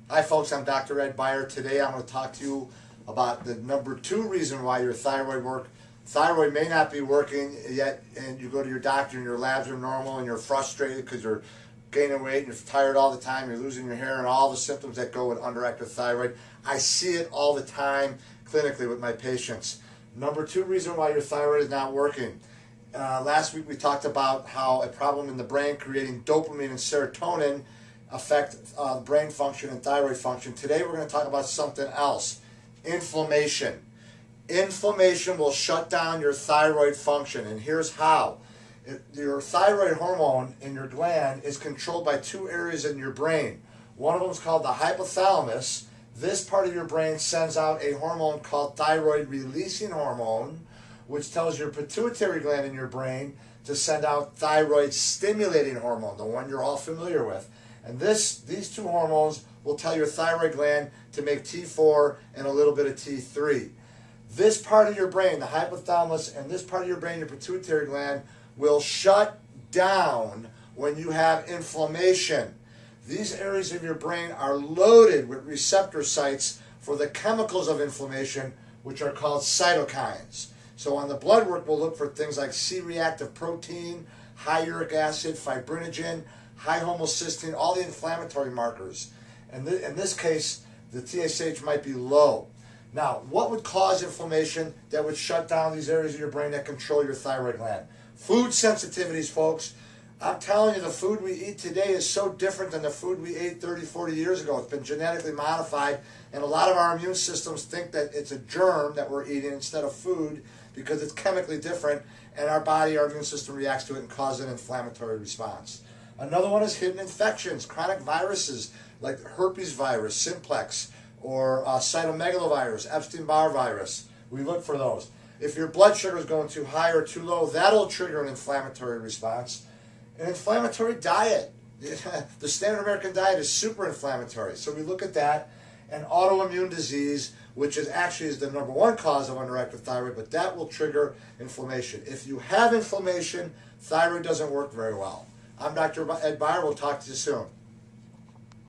Hi folks, I'm Dr. Ed Beyer. Today I'm going to talk to you about the number 2 reason why your thyroid may not be working yet, and you go to your doctor and your labs are normal and you're frustrated because you're gaining weight and you're tired all the time, you're losing your hair and all the symptoms that go with underactive thyroid. I see it all the time clinically with my patients. Number 2 reason why your thyroid is not working. Last week we talked about how a problem in the brain creating dopamine and serotonin affect brain function and thyroid function. Today we're going to talk about something else, inflammation. Inflammation will shut down your thyroid function, and here's how. Your thyroid hormone in your gland is controlled by 2 areas in your brain. One of them is called the hypothalamus. This part of your brain sends out a hormone called thyroid releasing hormone, which tells your pituitary gland in your brain to send out thyroid stimulating hormone, the one you're all familiar with. And these 2 hormones will tell your thyroid gland to make T4 and a little bit of T3. This part of your brain, the hypothalamus, and this part of your brain, your pituitary gland, will shut down when you have inflammation. These areas of your brain are loaded with receptor sites for the chemicals of inflammation, which are called cytokines. So on the blood work, we'll look for things like C-reactive protein, high uric acid, fibrinogen, high homocysteine, all the inflammatory markers. And in this case, the TSH might be low. Now, what would cause inflammation that would shut down these areas of your brain that control your thyroid gland? Food sensitivities, folks. I'm telling you, the food we eat today is so different than the food we ate 30, 40 years ago. It's been genetically modified, and a lot of our immune systems think that it's a germ that we're eating instead of food because it's chemically different, and our immune system reacts to it and causes an inflammatory response. Another one is hidden infections, chronic viruses like herpes virus, simplex, or cytomegalovirus, Epstein-Barr virus. We look for those. If your blood sugar is going too high or too low, that'll trigger an inflammatory response. An inflammatory diet. The standard American diet is super inflammatory. So we look at that. And autoimmune disease, which is actually the number 1 cause of underactive thyroid, but that will trigger inflammation. If you have inflammation, thyroid doesn't work very well. I'm Dr. Ed Beyer. We'll talk to you soon.